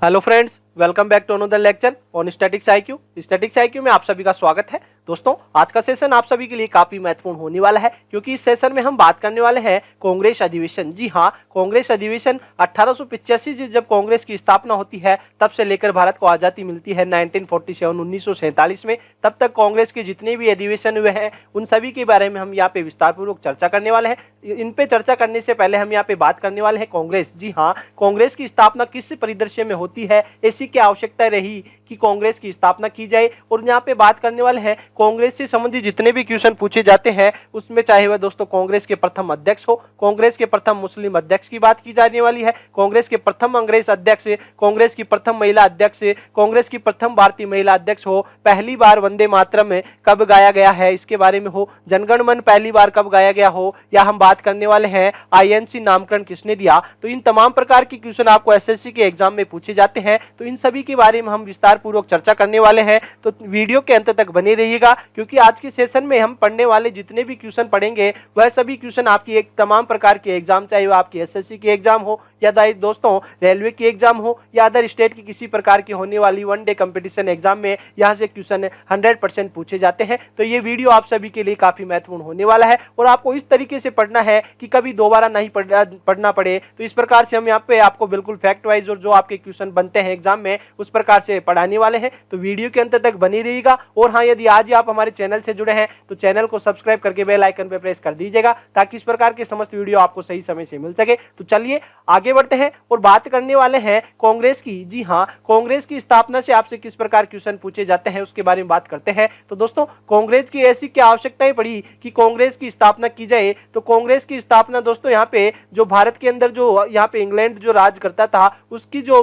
Hello friends, welcome back to another lecture on statics IQ. Statics IQ में आप सभी का स्वागत है। दोस्तों, आज का सेशन आप सभी के लिए काफी महत्वपूर्ण होने वाला है क्योंकि इस सेशन में हम बात करने वाले हैं कांग्रेस अधिवेशन। जी हाँ, कांग्रेस अधिवेशन 1885 से जब कांग्रेस की स्थापना होती है तब से लेकर भारत को आजादी मिलती है 1947 में, तब तक कांग्रेस के जितने भी अधिवेशन हुए हैं उन सभी के बारे में हम यहाँ पे विस्तार पूर्वक चर्चा करने वाले हैं। इन पे चर्चा करने से पहले हम यहाँ पे बात करने वाले हैं कांग्रेस। जी हाँ, कांग्रेस की स्थापना किस परिदृश्य में होती है, ऐसी क्या आवश्यकता रही कि कांग्रेस की स्थापना की जाए, और यहाँ पे बात करने वाले हैं कांग्रेस से संबंधित जितने भी क्वेश्चन पूछे जाते हैं उसमें चाहे वह दोस्तों कांग्रेस के प्रथम अध्यक्ष हो, कांग्रेस के प्रथम मुस्लिम अध्यक्ष की बात की जाने वाली है, कांग्रेस के प्रथम अंग्रेज अध्यक्ष, कांग्रेस की प्रथम महिला अध्यक्ष, कांग्रेस की प्रथम भारतीय महिला अध्यक्ष हो, पहली बार वंदे मातरम में कब गाया गया है इसके बारे में हो, जनगण मन पहली बार कब गाया गया हो, या हम बात करने वाले हैं आईएनसी नामकरण किसने दिया। तो इन तमाम प्रकार के क्वेश्चन आपको एसएससी के एग्जाम में पूछे जाते हैं, तो इन सभी के बारे में हम विस्तार पूर्वक चर्चा करने वाले हैं। तो वीडियो के अंत तक बने रहिएगा क्योंकि आज के सेशन में हम पढ़ने वाले जितने भी क्वेश्चन पढ़ेंगे वह सभी क्वेश्चन आपकी एक तमाम प्रकार के एग्जाम, चाहे वो आपकी एसएससी की एग्जाम हो या दोस्तों रेलवे की एग्जाम हो या अदर स्टेट की किसी प्रकार की होने वाली वनडे कंपटीशन एग्जाम में यहाँ से क्वेश्चन 100% पूछे जाते हैं। तो ये वीडियो आप सभी के लिए काफी महत्वपूर्ण होने वाला है और आपको इस तरीके से पढ़ना है कि कभी दोबारा नहीं पढ़ना पड़े। तो इस प्रकार से हम यहाँ पे आपको बिल्कुल फैक्ट वाइज और जो आपके क्वेश्चन बनते हैं एग्जाम में उस प्रकार से पढ़ाने वाले हैं। तो वीडियो के अंत तक बनी रहिएगा। और हाँ, यदि आज ही आप हमारे चैनल से जुड़े हैं तो चैनल को सब्सक्राइब करके बेल आइकन पे प्रेस कर दीजिएगा ताकि इस प्रकार के समस्त वीडियो आपको सही समय से मिल सके। तो चलिए आगे बढ़ते हैं और बात करने वाले हैं कांग्रेस की। जी हाँ, कांग्रेस की स्थापना से आपसे किस प्रकार क्वेश्चन पूछे जाते हैं उसके बारे में बात करते हैं। तो दोस्तों, कांग्रेस की ऐसी क्या आवश्यकताएं पड़ी कि कांग्रेस की स्थापना की जाए। तो कांग्रेस की स्थापना दोस्तों यहाँ पे जो भारत के अंदर जो यहाँ पे इंग्लैंड जो राज करता था उसकी जो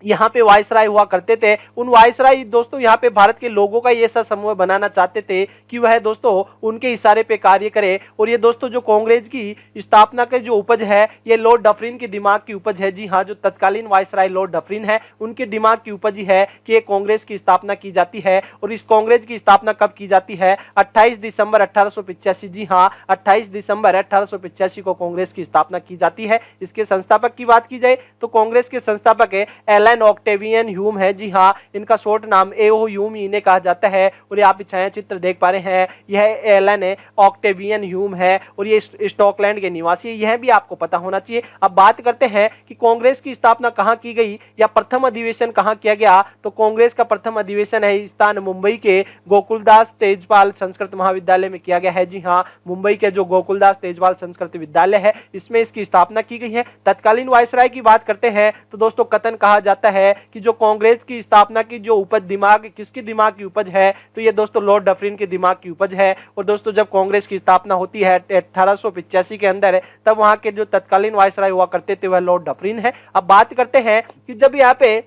यहाँ पे वायसराय हुआ करते थे, उन वायसराय दोस्तों यहाँ पे भारत के लोगों का ये ऐसा समूह बनाना चाहते थे कि वह दोस्तों उनके इशारे पे कार्य करे। और ये दोस्तों जो कांग्रेस की स्थापना के जो उपज है ये लॉर्ड डफरिन के दिमाग की उपज है। जी हाँ, जो तत्कालीन वायसराय लॉर्ड डफरिन है उनके दिमाग की उपज ही है कि एक कांग्रेस की स्थापना की जाती है। और इस कांग्रेस की स्थापना कब की जाती है? 28 दिसंबर 1885। जी हाँ, 28 दिसंबर 1885 को कांग्रेस की स्थापना की जाती है। इसके संस्थापक की बात की जाए तो कांग्रेस के संस्थापक है एलन ऑक्टेवियन ह्यूम है। जी हाँ, इनका शॉर्ट नाम एओ ह्यूम इन्हें कहा जाता है। और ये आप छाया चित्र देख पा रहे हैं, यह एलन ऑक्टेवियन ह्यूम है और ये स्कॉटलैंड के निवासी है। यह भी आपको पता होना चाहिए। अब बात करते हैं कि कांग्रेस की स्थापना कहां की गई या प्रथम अधिवेशन कहां किया गया। तो कांग्रेस का प्रथम अधिवेशन है स्थान मुंबई के गोकुलदास तेजपाल संस्कृत महाविद्यालय में किया गया है। जी हाँ, मुंबई के जो गोकुलदास तेजपाल संस्कृत विद्यालय है इसमें इसकी स्थापना की गई है। तत्कालीन वायसराय की बात करते हैं तो दोस्तों कथन कहा जाता है कि जो कांग्रेस की स्थापना की जो उपज दिमाग किसकी दिमाग की उपज है, तो ये दोस्तों लॉर्ड डफरिन के दिमाग की उपज है। और दोस्तों जब कांग्रेस की स्थापना होती है 1885 के अंदर, तब वहां के जो तत्कालीन वायसराय हुआ करते थे वह लॉर्ड डफरिन है। अब बात करते हैं कि जब यहाँ पे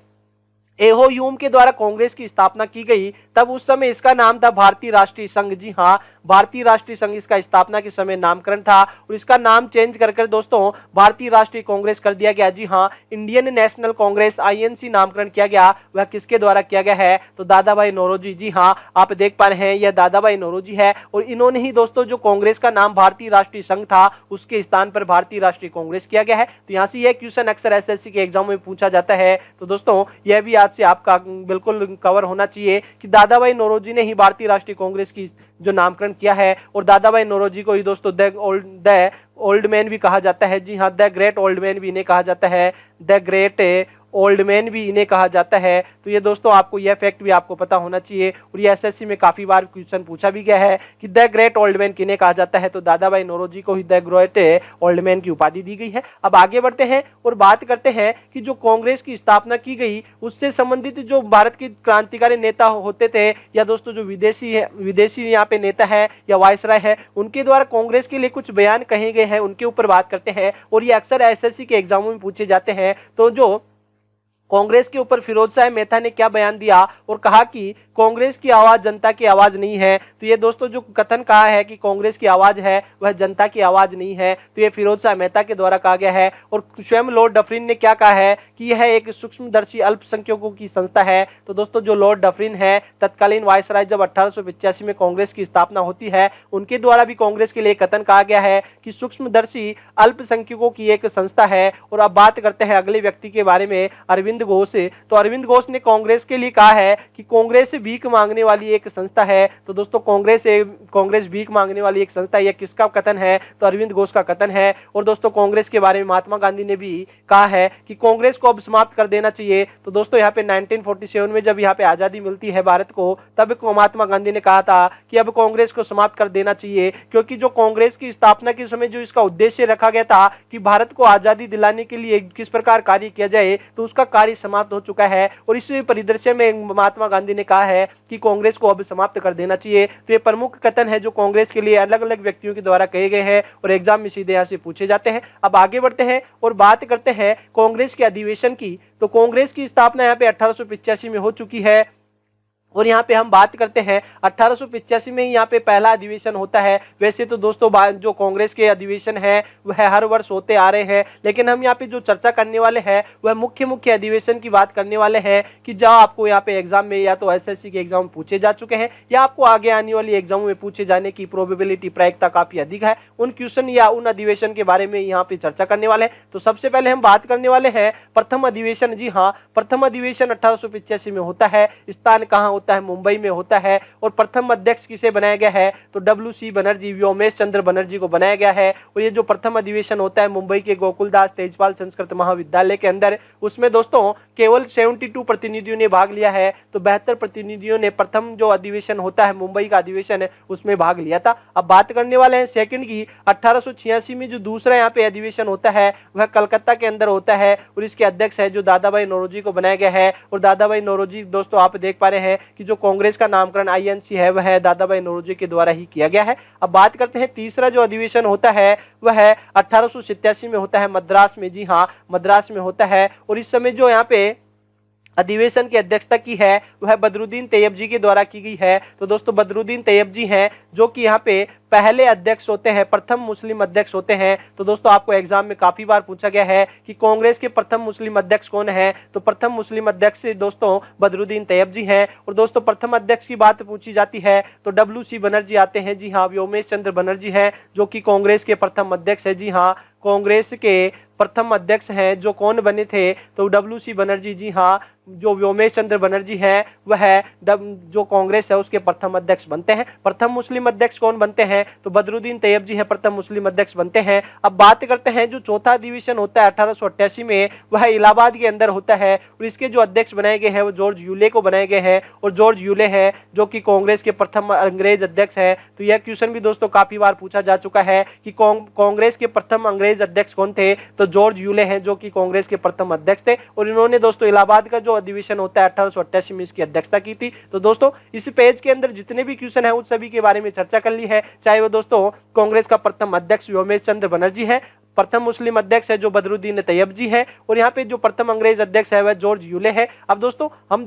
एहो ह्यूम के द्वारा कांग्रेस की स्थापना की गई तब उस समय इसका नाम था भारतीय राष्ट्रीय संघ। जी हाँ, भारतीय राष्ट्रीय संघ इसका स्थापना के समय नामकरण था और इसका नाम चेंज कर दोस्तों भारतीय राष्ट्रीय कांग्रेस कर दिया गया। जी हाँ, इंडियन नेशनल कांग्रेस आईएनसी नामकरण किया गया। वह किसके द्वारा किया गया है? तो दादा भाई नौरोजी। जी हाँ, आप देख पा रहे हैं यह दादा भाई नौरोजी है और इन्होंने ही दोस्तों जो कांग्रेस का नाम भारतीय राष्ट्रीय संघ था उसके स्थान पर भारतीय राष्ट्रीय कांग्रेस किया गया है। तो यहाँ से यह क्वेश्चन अक्सर एसएससी के एग्जाम में पूछा जाता है। तो दोस्तों यह भी आज से आपका बिल्कुल कवर होना चाहिए कि दादा भाई नौरोजी ने ही भारतीय राष्ट्रीय कांग्रेस की जो नामकरण किया है। और दादा भाई नौरोजी को ही दोस्तों द ओल्ड मैन भी कहा जाता है। जी हाँ, द ग्रेट ओल्ड मैन भी इन्हें कहा जाता है, द ग्रेट ओल्ड मैन भी इन्हें कहा जाता है। तो ये दोस्तों आपको यह फैक्ट भी आपको पता होना चाहिए। और ये एसएससी में काफी बार क्वेश्चन पूछा भी गया है कि द ग्रेट ओल्ड मैन किन्हें कहा जाता है, तो दादा भाई नौरोजी को ही द ग्रेट ओल्ड मैन की उपाधि दी गई है। अब आगे बढ़ते हैं और बात करते हैं कि जो कांग्रेस की स्थापना की गई उससे संबंधित जो भारत के क्रांतिकारी नेता होते थे या दोस्तों जो विदेशी यहाँ पे नेता है या वायसराय है, उनके द्वारा कांग्रेस के लिए कुछ बयान कहे गए हैं, उनके ऊपर बात करते हैं। और ये अक्सर एसएससी के एग्जामों में पूछे जाते हैं। तो जो कांग्रेस के ऊपर फिरोज शाह मेहता ने क्या बयान दिया और कहा कि कांग्रेस की आवाज जनता की आवाज नहीं है। तो ये दोस्तों जो कथन कहा है कि कांग्रेस की आवाज है वह जनता की आवाज नहीं है, तो ये फिरोज शाह मेहता के द्वारा कहा गया है। और स्वयं लॉर्ड डफरिन ने क्या कहा है कि यह एक सूक्ष्मदर्शी अल्पसंख्यकों की संस्था है। तो दोस्तों जो लॉर्ड डफरिन है, तत्कालीन वायसराय जब 1885 में कांग्रेस की स्थापना होती है, उनके द्वारा भी कांग्रेस के लिए कथन कहा गया है कि सूक्ष्मदर्शी अल्पसंख्यकों की एक संस्था है। और अब बात करते हैं अगले व्यक्ति के बारे में, अरविंद घोष। तो अरविंद घोष ने कांग्रेस के लिए कहा है कि कांग्रेस भीख मांगने वाली एक संस्था है। तो दोस्तों कांग्रेस भीख मांगने वाली एक संस्था, यह किसका कथन है? तो अरविंद घोष का कथन है। और दोस्तों कांग्रेस के बारे में महात्मा गांधी ने भी कहा है कि कांग्रेस को अब समाप्त कर देना चाहिए। तो दोस्तों यहाँ पे 1947 में जब यहाँ पे आजादी मिलती है भारत को, तब महात्मा गांधी ने कहा था कि अब कांग्रेस को समाप्त कर देना चाहिए, क्योंकि जो कांग्रेस की स्थापना के समय जो इसका उद्देश्य रखा गया था कि भारत को आजादी दिलाने के लिए किस प्रकार कार्य किया जाए, तो उसका कार्य समाप्त हो चुका है। और इस परिदृश्य में महात्मा गांधी ने कहा है कि कांग्रेस को अब समाप्त कर देना चाहिए। तो ये प्रमुख कथन है जो कांग्रेस के लिए अलग अलग व्यक्तियों के द्वारा कहे गए हैं और एग्जाम में सीधे यहाँ से पूछे जाते हैं। अब आगे बढ़ते हैं और बात करते हैं कांग्रेस के अधिवेशन की। तो कांग्रेस की स्थापना यहाँ पे 1885 में हो चुकी है। और यहाँ पे हम बात करते हैं 1885 में ही यहाँ पे पहला अधिवेशन होता है। वैसे तो दोस्तों जो कांग्रेस के अधिवेशन है वह हर वर्ष होते आ रहे हैं, लेकिन हम यहाँ पे जो चर्चा करने वाले हैं वह मुख्य अधिवेशन की बात करने वाले हैं कि जो आपको यहाँ पे एग्जाम में या तो एसएससी के एग्जाम पूछे जा चुके हैं या आपको आगे आने वाली एग्जामों में पूछे जाने की प्रोबेबिलिटी, प्रायिकता काफी अधिक है। उन क्वेश्चन या उन अधिवेशन के बारे में यहाँ पे चर्चा करने वाले हैं। तो सबसे पहले हम बात करने वाले हैं प्रथम अधिवेशन। जी हाँ, प्रथम अधिवेशन 1885 में होता है। स्थान कहाँ होता है? मुंबई में होता है। और प्रथम अध्यक्ष किसे बनाया गया है? तो डब्ल्यू.सी. बनर्जी, व्योमेश चंद्र बनर्जी को बनाया गया है। और ये जो प्रथम अधिवेशन होता है मुंबई के गोकुलदास तेजपाल संस्कृत महाविद्यालय के अंदर, उसमें दोस्तों केवल 72 प्रतिनिधियों ने भाग लिया है। तो 72 प्रतिनिधियों ने प्रथम जो अधिवेशन होता है मुंबई का अधिवेशन है उसमें भाग लिया था। अब बात करने वाले हैं सेकंड की। 1886 में जो दूसरा यहाँ पे अधिवेशन होता है वह कलकत्ता के अंदर होता है और इसके अध्यक्ष है जो दादा भाई नौरोजी को बनाया गया है। और दादा भाई नौरोजी दोस्तों आप देख पा रहे हैं कि जो कांग्रेस का नामकरण आईएनसी है वह दादा भाई नौरोजी के द्वारा ही किया गया है। अब बात करते हैं तीसरा जो अधिवेशन होता है वह 1887 में होता है मद्रास में। जी हाँ, मद्रास में होता है। और इस समय जो यहाँ पे अधिवेशन की अध्यक्षता की है वह बदरुद्दीन तैयब जी के द्वारा की गई है। तो दोस्तों बदरुद्दीन तैयब जी हैं जो कि यहाँ पे पहले अध्यक्ष होते हैं, प्रथम मुस्लिम अध्यक्ष होते हैं। तो दोस्तों आपको एग्जाम में काफी बार पूछा गया है कि कांग्रेस के प्रथम मुस्लिम अध्यक्ष कौन है? तो प्रथम मुस्लिम अध्यक्ष दोस्तों बदरुद्दीन तैयब जी हैं। और दोस्तों प्रथम अध्यक्ष की बात पूछी जाती है तो डब्ल्यू.सी. बनर्जी आते हैं। जी हाँ, व्योमेश चंद्र बनर्जी हैं जो कि कांग्रेस के प्रथम अध्यक्ष है। जी हाँ, कांग्रेस के प्रथम अध्यक्ष हैं जो कौन बने थे? तो डब्ल्यू.सी. बनर्जी। जी हाँ, जो व्योमेश चंद्र बनर्जी हैं वह जो कांग्रेस है उसके प्रथम अध्यक्ष बनते हैं। प्रथम मुस्लिम अध्यक्ष कौन बनते हैं? तो बदरुद्दीन तैयब जी हैं, प्रथम मुस्लिम अध्यक्ष बनते हैं। अब बात करते हैं जो चौथा अधिवेशन होता है 1888 में, वह इलाहाबाद के अंदर होता है और इसके जो अध्यक्ष बनाए गए हैं वो जॉर्ज यूले को बनाए गए हैं। और जॉर्ज यूले है जो कि कांग्रेस के प्रथम अंग्रेज अध्यक्ष है। तो यह क्वेश्चन भी दोस्तों काफी बार पूछा जा चुका है कि कांग्रेस के प्रथम अंग्रेज अध्यक्ष कौन थे? तो जॉर्ज यूले हैं जो कि कांग्रेस के प्रथम अध्यक्ष थे। और इन्होंने दोस्तों इलाहाबाद का जो अधिवेशन होता है 1888 में इसकी अध्यक्षता की थी। तो दोस्तों इस पेज के अंदर जितने भी क्वेश्चन है उन सभी के बारे में चर्चा कर ली है, चाहे वो दोस्तों कांग्रेस का प्रथम अध्यक्ष व्योमेश चंद्र बनर्जी है, प्रथम मुस्लिम अध्यक्ष है जो बदरुद्दीन तैयब जी है, और यहाँ पे जो प्रथम अंग्रेज अध्यक्ष है वह जॉर्ज यूले है। अब दोस्तों हम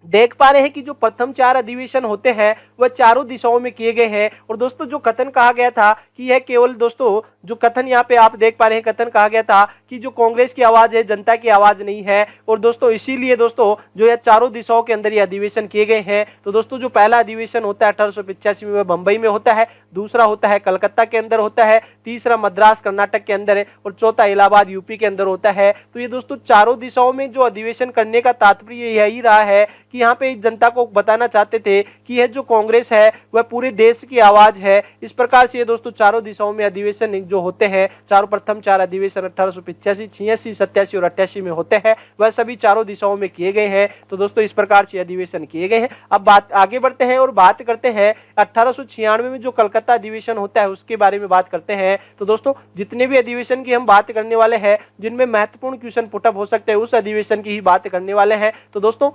देख पा रहे हैं कि जो प्रथम 4 अधिवेशन होते हैं वह चारों दिशाओं में किए गए हैं। और दोस्तों जो कथन कहा गया था कि यह केवल दोस्तों जो कथन यहाँ पे आप देख पा रहे हैं, कथन कहा गया था कि जो कांग्रेस की आवाज है जनता की आवाज नहीं है। और दोस्तों इसीलिए दोस्तों जो यह चारों दिशाओं के अंदर ये अधिवेशन किए गए हैं। तो दोस्तों जो पहला अधिवेशन होता है 1885 में वह बंबई में होता है, दूसरा होता है कलकत्ता के अंदर होता है, तीसरा मद्रास कर्नाटक के अंदर है और चौथा इलाहाबाद यूपी के अंदर होता है। तो ये दोस्तों चारों दिशाओं में जो अधिवेशन करने का तात्पर्य यही रहा है कि यहाँ पे जनता को बताना चाहते थे कि यह जो कांग्रेस है वह पूरे देश की आवाज है। इस प्रकार से ये दोस्तों चारों दिशाओं में अधिवेशन जो होते हैं, चारों प्रथम 4 अधिवेशन 1885, 86, 87 और 88 में होते हैं, वह सभी चारों दिशाओं में किए गए हैं। तो दोस्तों इस प्रकार से अधिवेशन किए गए हैं। अब बात आगे बढ़ते हैं और बात करते हैं 1896 में जो कलकत्ता अधिवेशन होता है उसके बारे में बात करते हैं। तो दोस्तों जितने भी अधिवेशन की हम बात करने वाले हैं जिनमें महत्वपूर्ण क्वेश्चन पुटअप हो सकते हैं उस अधिवेशन की ही बात करने वाले हैं। तो दोस्तों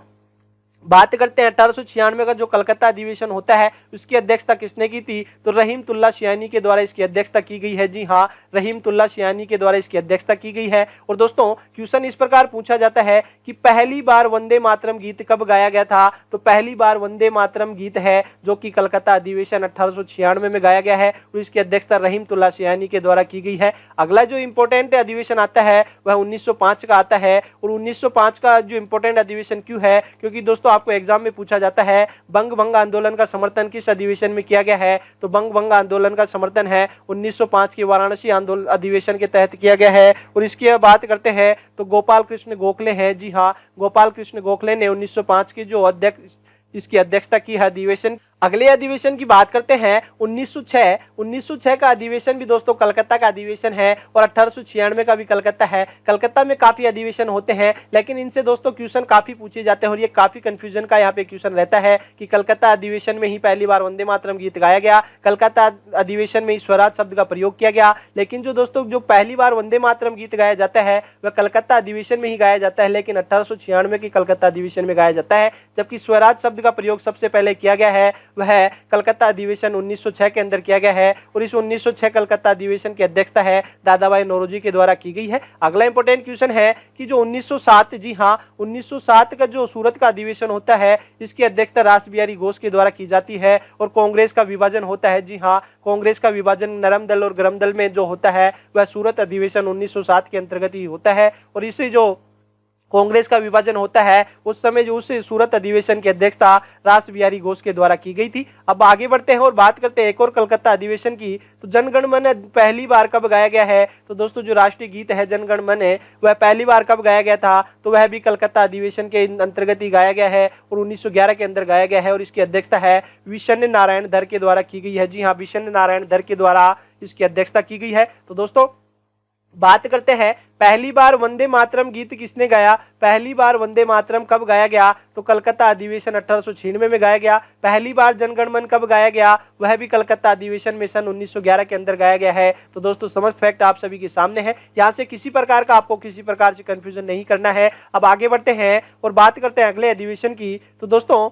बात करते हैं 1896 का जो कलकत्ता अधिवेशन होता है उसकी अध्यक्षता किसने की थी, तो रहीमतुल्लाह शियानी के द्वारा इसकी अध्यक्षता की गई है। जी हाँ, रहीमतुल्लाह शियानी के द्वारा इसकी अध्यक्षता की गई है। और दोस्तों क्वेश्चन इस प्रकार पूछा जाता है कि पहली बार वंदे मातरम गीत कब गाया गया था, तो पहली बार वंदे मातरम गीत है जो कि कलकत्ता अधिवेशन 1896 में गाया गया है और इसकी अध्यक्षता रहीमतुल्लाह शियानी के द्वारा की गई है। अगला जो इंपॉर्टेंट अधिवेशन आता है वह 1905 का आता है। और 1905 का जो इंपॉर्टेंट अधिवेशन क्यों है, क्योंकि दोस्तों आपको एग्जाम में पूछा जाता है बंग भंग आंदोलन का समर्थन किस अधिवेशन में किया गया है, तो बंग भंग आंदोलन का समर्थन है 1905 के वाराणसी आंदोलन अधिवेशन के तहत किया गया है। और इसकी बात करते हैं तो गोपाल कृष्ण गोखले हैं। जी हाँ, गोपाल कृष्ण गोखले ने 1905 की जो इसकी अध्यक्षता की है अधिवेशन। अगले अधिवेशन की बात करते हैं 1906 का अधिवेशन भी दोस्तों कलकत्ता का अधिवेशन है और 1896 का भी कलकत्ता है। कलकत्ता में काफी अधिवेशन होते हैं लेकिन इनसे दोस्तों क्वेश्चन काफी पूछे जाते हैं और ये काफी कंफ्यूजन का यहाँ पे क्वेश्चन रहता है कि कलकत्ता अधिवेशन में ही पहली बार वंदे मातरम गीत गाया गया, कलकत्ता अधिवेशन में ही स्वराज शब्द का प्रयोग किया गया। लेकिन जो दोस्तों जो पहली बार वंदे मातरम गीत गाया जाता है वह कलकत्ता अधिवेशन में ही गाया जाता है, लेकिन 1896 की कलकत्ता अधिवेशन में गाया जाता है। जबकि स्वराज शब्द का प्रयोग सबसे पहले किया गया है वह कलकत्ता अधिवेशन 1906 के अंदर किया गया है और इस 1906 कलकत्ता अधिवेशन की अध्यक्षता है दादा भाई नौरोजी के द्वारा की गई है। अगला इंपॉर्टेंट क्वेश्चन है कि जो 1907, जी हाँ 1907 का जो सूरत का अधिवेशन होता है इसकी अध्यक्षता रास बिहारी घोष के द्वारा की जाती है और कांग्रेस का विभाजन होता है। जी हाँ, कांग्रेस का विभाजन नरम दल और गरम दल में जो होता है वह सूरत अधिवेशन 1907 के अंतर्गत ही होता है और इसे जो कांग्रेस का विभाजन होता है उस समय जो उस सूरत अधिवेशन की अध्यक्षता रास बिहारी घोष के द्वारा की गई थी। अब आगे बढ़ते हैं और बात करते हैं एक और कलकत्ता अधिवेशन की। तो जनगण मन पहली बार कब गाया गया है, तो दोस्तों जो राष्ट्रीय गीत है जनगण मन वह पहली बार कब गाया गया था, तो वह भी कलकत्ता अधिवेशन के अंतर्गत ही गाया गया है और 1911 के अंदर गाया गया है और इसकी अध्यक्षता है विशन्न नारायण धर के द्वारा की गई है। जी हाँ, विशन्न नारायण धर के द्वारा इसकी अध्यक्षता की गई है। तो दोस्तों बात करते हैं पहली बार वंदे मातरम गीत किसने गाया, पहली बार वंदे मातरम कब गाया गया, तो कलकत्ता अधिवेशन 1896 में गाया गया। पहली बार जनगण मन कब गाया गया, वह भी कलकत्ता अधिवेशन में सन 1911 के अंदर गाया गया है। तो दोस्तों समस्त फैक्ट आप सभी के सामने है, यहाँ से किसी प्रकार का आपको किसी प्रकार से कंफ्यूजन नहीं करना है। अब आगे बढ़ते हैं और बात करते हैं अगले अधिवेशन की। तो दोस्तों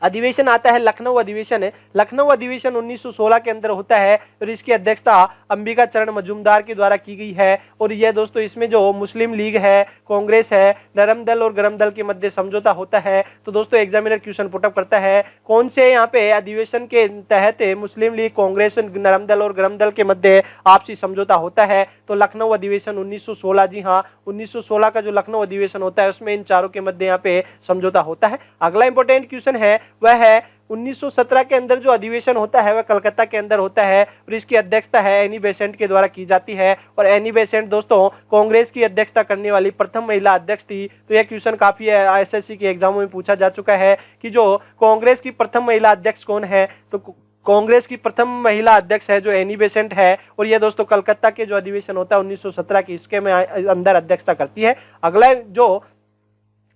अधिवेशन आता है लखनऊ अधिवेशन है। लखनऊ अधिवेशन 1916 के अंदर होता है और इसकी अध्यक्षता अंबिका चरण मजूमदार के द्वारा की गई है और यह दोस्तों इसमें जो मुस्लिम लीग है, कांग्रेस है, नरम दल और गरम दल के मध्य समझौता होता है। तो दोस्तों एग्जामिनर क्वेश्चन पुटअप करता है कौन से यहाँ पे अधिवेशन के तहत मुस्लिम लीग, कांग्रेस, नरम दल और गरम दल के मध्य आपसी समझौता होता है, तो लखनऊ अधिवेशन 1916। जी हाँ, 1916 का जो लखनऊ अधिवेशन होता है उसमें इन चारों के मध्य यहाँ पे समझौता होता है। अगला इंपॉर्टेंट क्वेश्चन है वह है 1917 के अंदर जो अधिवेशन होता है वह कलकत्ता के अंदर होता है और इसकी अध्यक्षता है एनी बेसेंट के द्वारा की जाती है और एनी बेसेंट दोस्तों कांग्रेस की अध्यक्षता करने वाली प्रथम महिला अध्यक्ष थी। तो यह क्वेश्चन काफी एसएससी के एग्जामों में पूछा जा चुका है कि जो कांग्रेस की प्रथम महिला अध्यक्ष कौन है, तो कांग्रेस की प्रथम महिला अध्यक्ष है जो एनी बेसेंट है और यह दोस्तों कलकत्ता के जो अधिवेशन होता है 1917 के इसके में अंदर अध्यक्षता करती है। अगला जो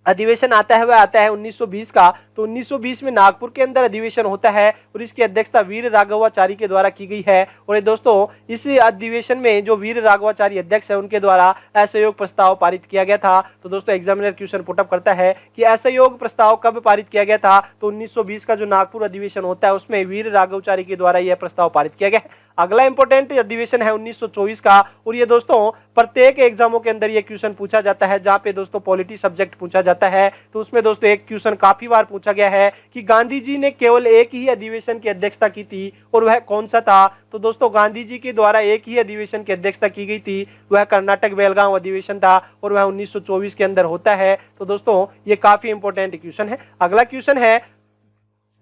अधिवेशन आता है वह आता है 1920 का। तो 1920 में नागपुर के अंदर अधिवेशन होता है और इसकी अध्यक्षता वीर राघवाचारी के द्वारा की गई है और ये दोस्तों इस अधिवेशन में जो वीर राघवाचारी अध्यक्ष है उनके द्वारा असहयोग प्रस्ताव पारित किया गया था। तो दोस्तों एग्जामिनर क्वेश्चन पुटअप करता है कि असहयोग प्रस्ताव कब पारित किया गया था, तो 1920 का जो नागपुर अधिवेशन होता है उसमें वीर राघवाचारी के द्वारा यह प्रस्ताव पारित किया गया है। अगला इंपॉर्टेंट अधिवेशन है 1924 का और ये दोस्तों प्रत्येक एग्जामों के अंदर ये क्वेश्चन पूछा जाता है जहां पे दोस्तों पॉलिटी सब्जेक्ट पूछा जाता है। तो उसमें दोस्तों एक क्वेश्चन काफी बार पूछा गया है कि गांधी जी ने केवल एक ही अधिवेशन की अध्यक्षता की थी और वह कौन सा था, तो दोस्तों गांधी जी के द्वारा एक ही अधिवेशन की अध्यक्षता की गई थी, वह कर्नाटक बेलगांव अधिवेशन था और वह 1924 के अंदर होता है। तो दोस्तों ये काफी इंपॉर्टेंट क्वेश्चन है। अगला क्वेश्चन है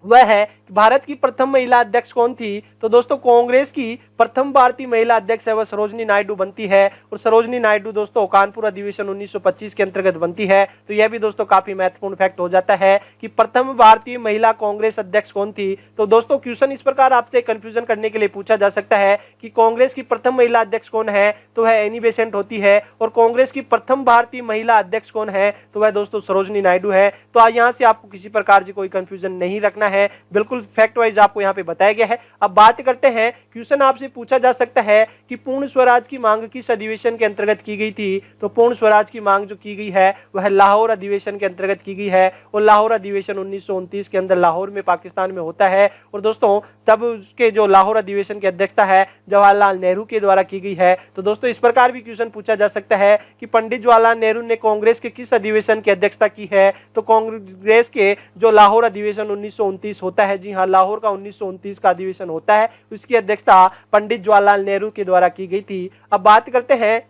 वह है भारत की प्रथम महिला अध्यक्ष कौन थी, तो दोस्तों कांग्रेस की प्रथम भारतीय महिला अध्यक्ष है वह सरोजनी नायडू बनती है और सरोजनी नायडू दोस्तों कानपुर अधिवेशन 1925 के अंतर्गत बनती है। तो यह भी दोस्तों काफी महत्वपूर्ण फैक्ट हो जाता है कि प्रथम भारतीय महिला कांग्रेस अध्यक्ष कौन थी। तो दोस्तों क्वेश्चन इस प्रकार आपसे कंफ्यूजन करने के लिए पूछा जा सकता है कि कांग्रेस की प्रथम महिला अध्यक्ष कौन है, तो वह एनी बेसेंट होती है और कांग्रेस की प्रथम भारतीय महिला अध्यक्ष कौन है, तो वह दोस्तों सरोजनी नायडू है। तो यहाँ से आपको किसी प्रकार से कोई कंफ्यूजन नहीं रखना है, बिल्कुल फैक्ट वाइज आपको यहाँ पे बताया गया है। अब बात करते हैं, क्वेश्चन आपसे पूछा जा सकता है कि पूर्ण स्वराज की मांग किस अधिवेशन के अंतर्गत की गई थी। तो पूर्ण स्वराज की मांग जो की गई है वह लाहौर अधिवेशन के अंतर्गत की गई है, और लाहौर अधिवेशन 1929 के अंदर लाहौर में पाकिस्तान में होता है। और दोस्तों तब उसके जो लाहौर अधिवेशन की अध्यक्षता है जवाहरलाल नेहरू के द्वारा की गई है। तो दोस्तों इस प्रकार भी क्वेश्चन पूछा जा सकता है कि पंडित जवाहरलाल नेहरू ने कांग्रेस के किस अधिवेशन की अध्यक्षता की है। तो कांग्रेस के जो लाहौर अधिवेशन 1929 होता है, जी हाँ, लाहौर का 1929 का अधिवेशन होता है, उसकी अध्यक्षता पंडित जवाहरलाल नेहरू के द्वारा की गई थी। अब बात करते हैं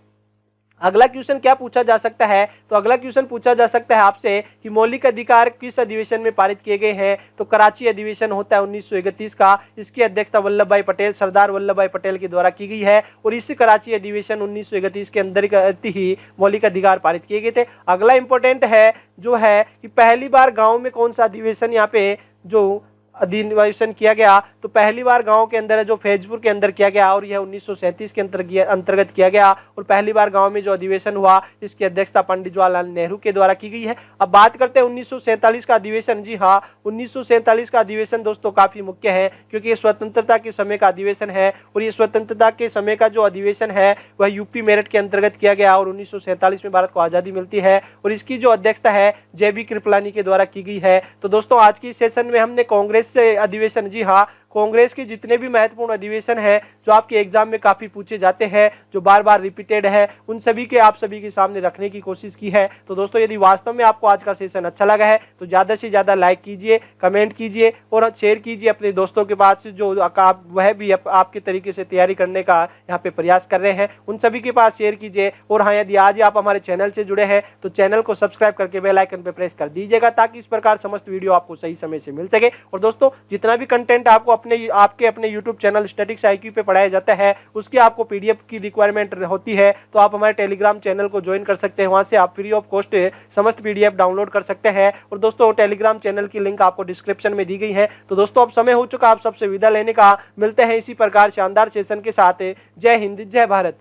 अगला क्वेश्चन क्या पूछा जा सकता है। तो अगला क्वेश्चन पूछा जा सकता है आपसे कि मौलिक अधिकार किस अधिवेशन में पारित किए गए हैं। तो कराची अधिवेशन होता है 1931 का, इसकी अध्यक्षता वल्लभ भाई पटेल, सरदार वल्लभ भाई पटेल के द्वारा की गई है, और इस कराची अधिवेशन 1931 के अंदर ही मौलिक अधिकार पारित किए गए थे। अगला इंपॉर्टेंट है जो है कि पहली बार गाँव में कौन सा अधिवेशन यहाँ पे जो अधिवेशन किया गया। तो पहली बार गांव के अंदर जो फैजपुर के अंदर किया गया, और यह 1937 के अंतर्गत किया गया, और पहली बार गांव में जो अधिवेशन हुआ इसकी अध्यक्षता पंडित जवाहरलाल नेहरू के द्वारा की गई है। अब बात करते हैं 1947 का अधिवेशन। जी हाँ, 1947 का अधिवेशन दोस्तों काफी मुख्य है, क्योंकि ये स्वतंत्रता के समय का अधिवेशन है, और ये स्वतंत्रता के समय का जो अधिवेशन है वह यूपी मेरठ के अंतर्गत किया गया, और 1947 में भारत को आजादी मिलती है, और इसकी जो अध्यक्षता है JB कृपलानी के द्वारा की गई है। तो दोस्तों आज की सेशन में हमने कांग्रेस से अधिवेशन, जी हाँ, कांग्रेस के जितने भी महत्वपूर्ण अधिवेशन है जो आपके एग्जाम में काफी पूछे जाते हैं, जो बार बार रिपीटेड है, उन सभी के आप सभी के सामने रखने की कोशिश की है। तो दोस्तों यदि वास्तव में आपको आज का सेशन अच्छा लगा है तो ज्यादा से ज्यादा लाइक कीजिए, कमेंट कीजिए और शेयर कीजिए अपने दोस्तों के पास, जो वह भी आपके तरीके से तैयारी करने का यहाँ पे प्रयास कर रहे हैं, उन सभी के पास शेयर कीजिए। और हाँ, यदि आज आप हमारे चैनल से जुड़े हैं तो चैनल को सब्सक्राइब करके बेल आइकन पर प्रेस कर दीजिएगा, ताकि इस प्रकार समस्त वीडियो आपको सही समय से मिल सके। और दोस्तों जितना भी कंटेंट आपको आपके अपने यूट्यूब चैनल स्टैटिक्स IQ पे पढ़ाया जाता है उसकी आपको PDF की रिक्वायरमेंट होती है, तो आप हमारे टेलीग्राम चैनल को ज्वाइन कर सकते हैं। वहां से आप फ्री ऑफ कॉस्ट समस्त PDF डाउनलोड कर सकते हैं। और दोस्तों टेलीग्राम चैनल की लिंक आपको डिस्क्रिप्शन में दी गई है। तो दोस्तों अब समय हो चुका आप सबसे विदा लेने का। मिलते हैं इसी प्रकार शानदार सेशन के साथ। जय हिंद, जय भारत।